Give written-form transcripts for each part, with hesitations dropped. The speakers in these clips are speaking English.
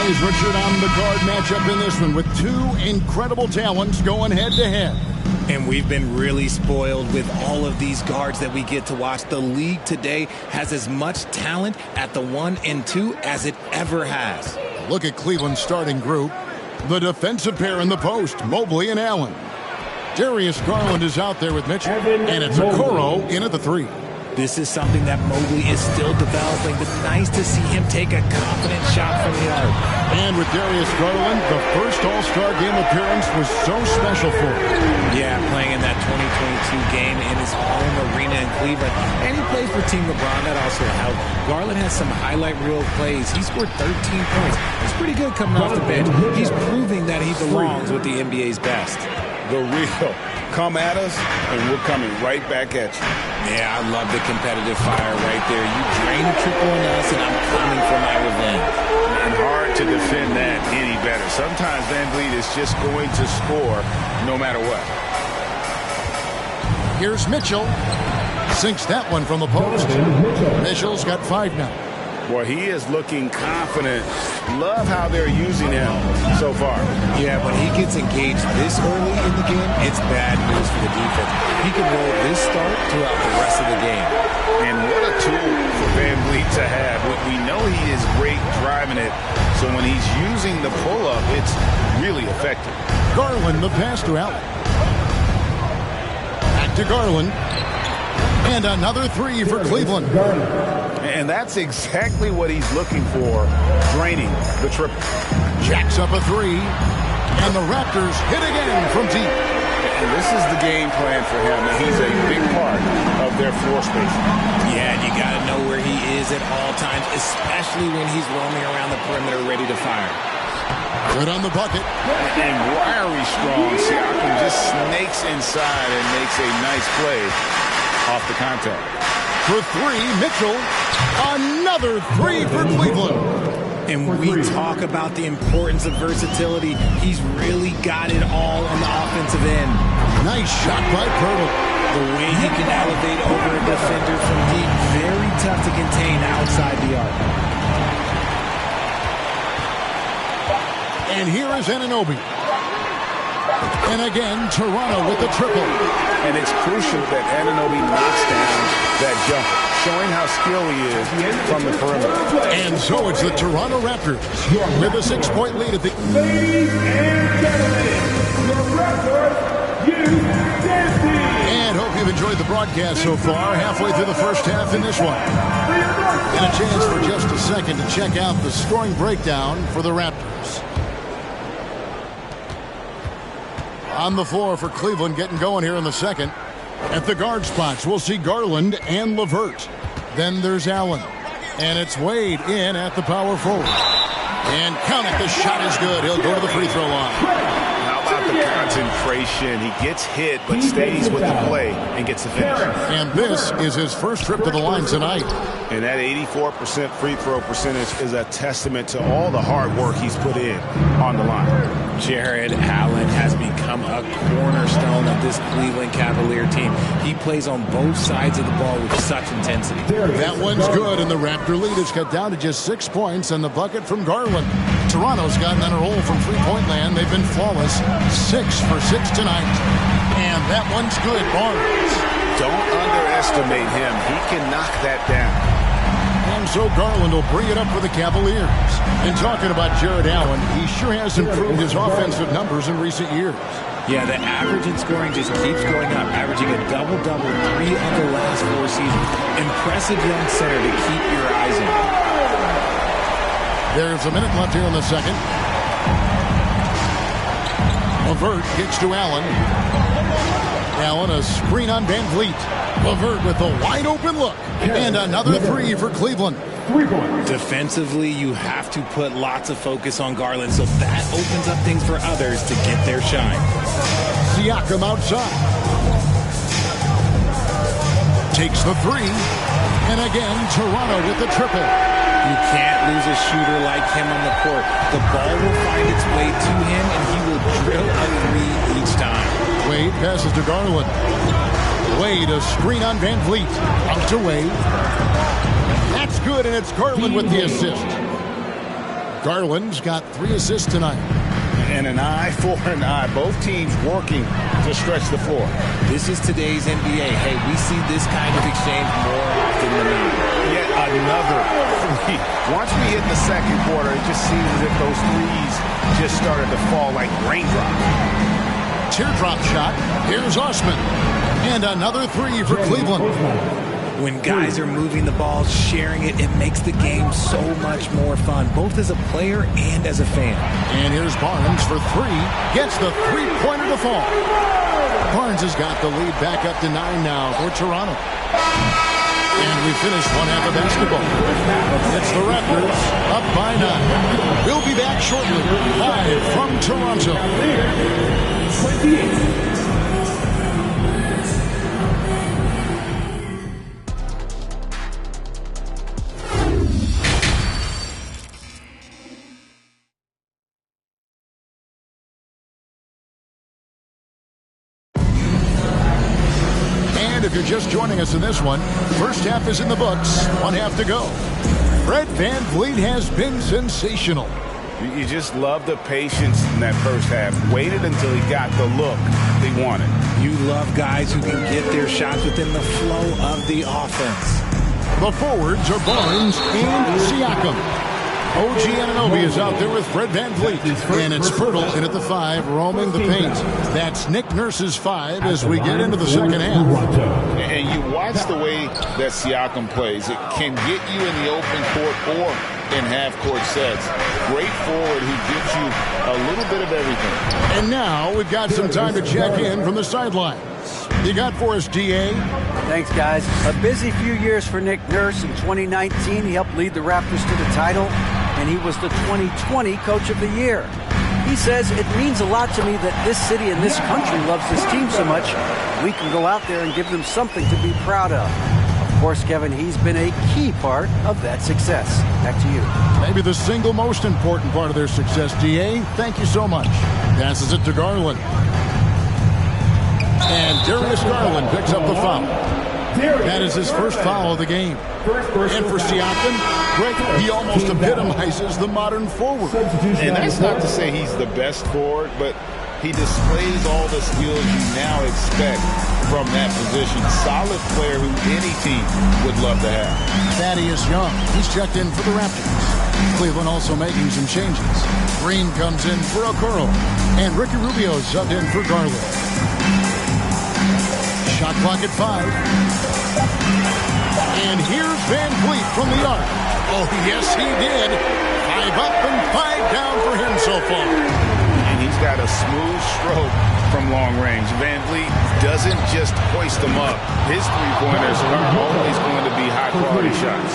guys, Richard, on the guard matchup in this one with two incredible talents going head-to-head. And we've been really spoiled with all of these guards that we get to watch. The league today has as much talent at the 1 and 2 as it ever has. Look at Cleveland's starting group. The defensive pair in the post, Mobley and Allen. Darius Garland is out there with Mitchell, and it's Okoro in at the 3. This is something that Mobley is still developing, but nice to see him take a confident shot from the arc. And with Darius Garland, the first All-Star game appearance was so special for him. Yeah, playing in that 2022 game in his home arena in Cleveland. And he plays for Team LeBron. That also helped. Garland has some highlight reel plays. He scored 13 points. It's pretty good coming off the bench. He's proving that he belongs with the NBA's best. The real. Come at us, and we're coming right back at you. Yeah, I love the competitive fire right there. You drain a triple on us, and I'm coming for my revenge. And hard to defend that any better. Sometimes VanVleet is just going to score no matter what. Here's Mitchell. Sinks that one from the post. Mitchell's got 5 now. Boy, he is looking confident. Love how they're using him so far. Yeah, when he gets engaged this early in the game, it's bad news for the defense. He can roll this start throughout the rest of the game. And what a tool for VanVleet to have. We know he is great driving it, so when he's using the pull-up, it's really effective. Garland, the pass to Allen. Back to Garland. And another 3 for Cleveland. And that's exactly what he's looking for, draining the triple. Jacks up a 3, and the Raptors hit again from deep. And this is the game plan for him, and he's a big part of their floor space. Yeah, and you got to know where he is at all times, especially when he's roaming around the perimeter ready to fire. Good on the bucket. And wiry strong. Siakam just snakes inside and makes a nice play off the contact. For 3, Mitchell. Another 3 for Cleveland. And we talk about the importance of versatility. He's really got it all on the offensive end. Nice shot by Pirtle. The way he can elevate over a defender from deep, very tough to contain outside the arc. And here is Anunoby. And again, Toronto with the triple. And it's crucial that Anunoby knocks down that jumper, showing how skilled he is from the perimeter. And so it's the Toronto Raptors with a 6-point lead at the... Ladies and gentlemen, the Raptors, And hope you've enjoyed the broadcast so far, halfway through the first half in this one. And a chance for just a second to check out the scoring breakdown for the Raptors. On the floor for Cleveland, getting going here in the second. At the guard spots, we'll see Garland and LeVert. Then there's Allen. And it's Wade in at the power forward. And count it, the shot is good. He'll go to the free throw line. How about the concentration? He gets hit, but stays with the play and gets the finish. And this is his first trip to the line tonight. And that 84% free throw percentage is a testament to all the hard work he's put in on the line. Jared Allen has become a cornerstone of this Cleveland Cavalier team. He plays on both sides of the ball with such intensity. That one's good, and the Raptor lead is cut down to just 6 points, and the bucket from Garland. Toronto's gotten on a roll from three-point land. They've been flawless. 6 for 6 tonight. And that one's good. Barnes. Don't underestimate him. He can knock that down. And so Garland will bring it up for the Cavaliers. And talking about Jared Allen, he sure has improved his offensive numbers in recent years. Yeah, the average in scoring just keeps going up, averaging a double-double 3 of the last 4 seasons. Impressive young center to keep your eyes on. There's a minute left here in the second. LeVert gets to Allen. Allen, a screen on VanVleet. LeVert with a wide-open look. And another 3 for Cleveland. Defensively, you have to put lots of focus on Garland, so that opens up things for others to get their shine. Siakam outside. Takes the 3. And again, Toronto with the triple. You can't lose a shooter like him on the court. The ball will find its way to him, and he will drill a 3 each time. Wade passes to Garland. Wade, a screen on VanVleet. Out to Wade. That's good, and it's Garland with the assist. Garland's got 3 assists tonight. And an eye for an eye. Both teams working to stretch the floor. This is today's NBA. Hey, we see this kind of exchange more often than not. Yet another three. Once we hit the second quarter, it just seems as if those threes just started to fall like raindrops. Teardrop shot. Here's Osman. And another 3 for Cleveland. When guys are moving the ball, sharing it, it makes the game so much more fun, both as a player and as a fan. And here's Barnes for 3. Gets the three-pointer to fall. Barnes has got the lead back up to 9 now for Toronto. And we finish one half of basketball. It's the Raptors up by 9. We'll be back shortly, live from Toronto. 28. If you're just joining us in this one, first half is in the books, 1 half to go. Fred VanVleet has been sensational. You just love the patience in that first half. Waited until he got the look he wanted. You love guys who can get their shots within the flow of the offense. The forwards are Barnes and Siakam. OG Anunoby is out there with Fred VanVleet. And it's Pirtle in at the 5, roaming the paint. That's Nick Nurse's 5 as we get into the second half. And you watch the way that Siakam plays. It can get you in the open court or in half-court sets. Great forward who gives you a little bit of everything. And now we've got some time to check in from the sidelines. You got for us, D.A.? Thanks, guys. A busy few years for Nick Nurse. In 2019, he helped lead the Raptors to the title, and he was the 2020 Coach of the Year. He says, it means a lot to me that this city and this country loves this team so much. We can go out there and give them something to be proud of. Of course, Kevin, he's been a key part of that success. Back to you. Maybe the single most important part of their success, D.A. Thank you so much. Passes it to Garland. And Darius Garland picks up the foul. That is his first foul of the game. And for Siakam, Greg, he almost epitomizes the modern forward. And that's not to say he's the best forward, but he displays all the skills you now expect from that position. Solid player who any team would love to have. Thaddeus Young, he's checked in for the Raptors. Cleveland also making some changes. Green comes in for Okoro. And Ricky Rubio's subbed in for Garland. Shot clock at 5. And here's VanVleet from the arc. Oh, yes, he did. 5 up and 5 down for him so far. And he's got a smooth stroke from long range. VanVleet doesn't just hoist them up. His three-pointers are always going to be high-quality shots.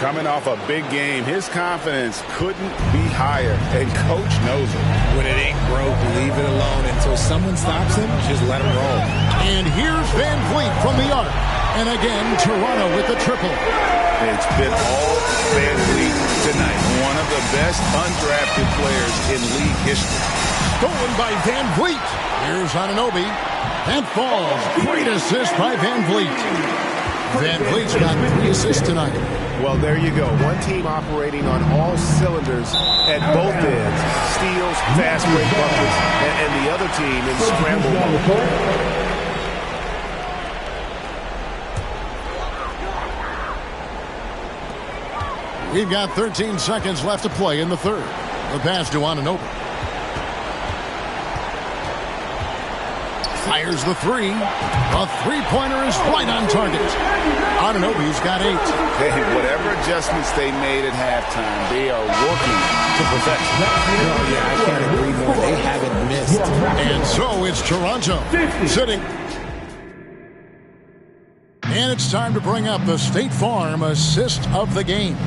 Coming off a big game, his confidence couldn't be higher, and Coach knows it. When it ain't broke, leave it alone. Until someone stops him, just let him roll. And here's VanVleet from the arc. And again, Toronto with the triple. It's been all VanVleet tonight. One of the best undrafted players in league history. Stolen by VanVleet. Here's Anunoby. That falls. Great assist by VanVleet. VanVleet's got 3 assists tonight. Well, there you go. One team operating on all cylinders at both ends. Steals, fast break buckets, and the other team in scramble mode. We've got 13 seconds left to play in the third. The pass to Anunoby. Fires the 3. A three-pointer is right on target. Anunoby's got 8. Hey, whatever adjustments they made at halftime, they are working to perfection. Oh, yeah, I can't agree more. They haven't missed. And so it's Toronto sitting. And it's time to bring up the State Farm assist of the game.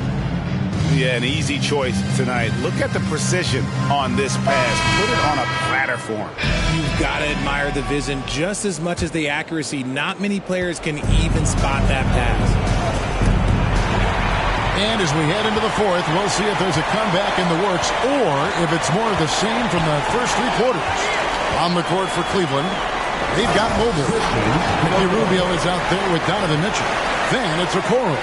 Yeah, an easy choice tonight. Look at the precision on this pass. Put it on a platter for him. You've got to admire the vision just as much as the accuracy. Not many players can even spot that pass. And as we head into the fourth, we'll see if there's a comeback in the works or if it's more of the same from the first 3 quarters. On the court for Cleveland, they've got mobile. Ricky Rubio is out there with Donovan Mitchell. Then it's Okoro.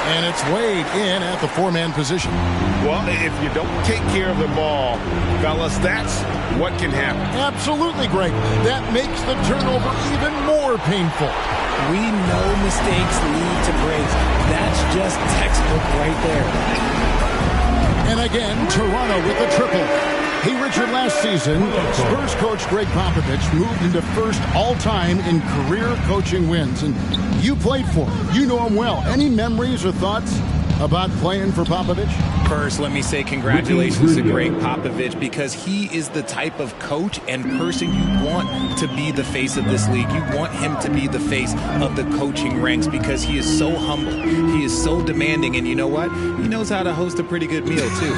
And it's Wade in at the four-man position. Well, if you don't take care of the ball, fellas, that's what can happen. Absolutely, Greg. That makes the turnover even more painful. We know mistakes lead to breaks. That's just textbook right there. And again, Toronto with a triple. Hey, Richard, last season, Spurs coach Greg Popovich moved into first all-time in career coaching wins. And you played for him. You know him well. Any memories or thoughts about playing for Popovich? First, let me say congratulations to Greg Popovich, because he is the type of coach and person you want to be the face of this league. You want him to be the face of the coaching ranks, because he is so humble. He is so demanding. And you know what? He knows how to host a pretty good meal, too.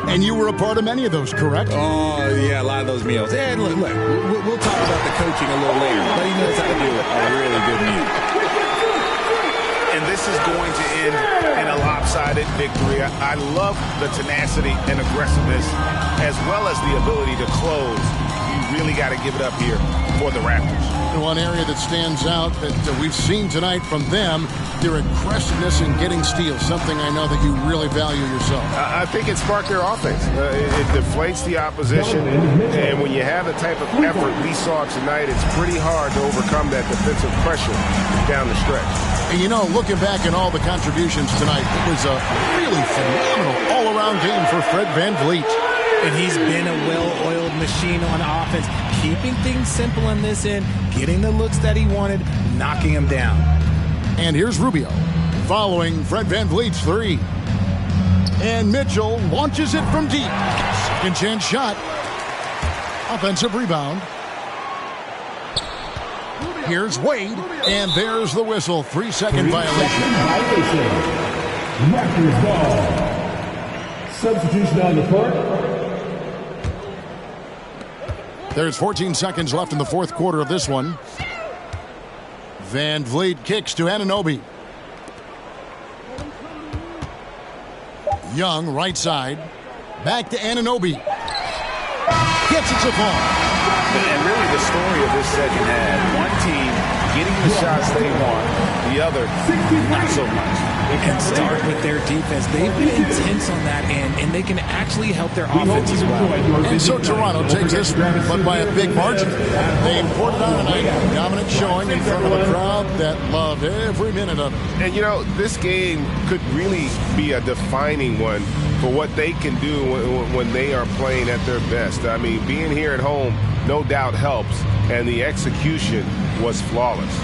And you were a part of many of those, correct? Oh, yeah, a lot of those meals. And look, we'll talk about the coaching a little later, but he knows how to do a really good meal. And this is going to end in a lopsided victory. I love the tenacity and aggressiveness, as well as the ability to close. You really got to give it up here for the Raptors. One area that stands out that we've seen tonight from them, their aggressiveness in getting steals, something I know that you really value yourself. I think it sparked their offense. It deflates the opposition, and when you have the type of effort we saw tonight, it's pretty hard to overcome that defensive pressure down the stretch. And you know, looking back at all the contributions tonight, it was a really phenomenal all-around game for Fred VanVleet. And he's been a well-oiled machine on offense, keeping things simple on this end, getting the looks that he wanted, knocking them down. And here's Rubio following Fred VanVleet's three. And Mitchell launches it from deep. Second chance shot. Offensive rebound. Here's Wade, and there's the whistle. 3-second violation. Raptors ball. Substitution on the court. There's 14 seconds left in the fourth quarter of this one. VanVleet kicks to Anunoby. Young, right side. Back to Anunoby. Gets it to fall. And really the story of this second half, one team getting the shots they want, the other not so much. And start with their defense. They've been intense on that end, and they can actually help their offense as well. And so Toronto takes this one, but by a big margin. They poured it on tonight, dominant showing in front of a crowd that loved every minute of it. And, you know, this game could really be a defining one for what they can do when they are playing at their best. I mean, being here at home no doubt helps, and the execution was flawless.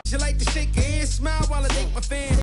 You like to shake your head, smile while I take my fan.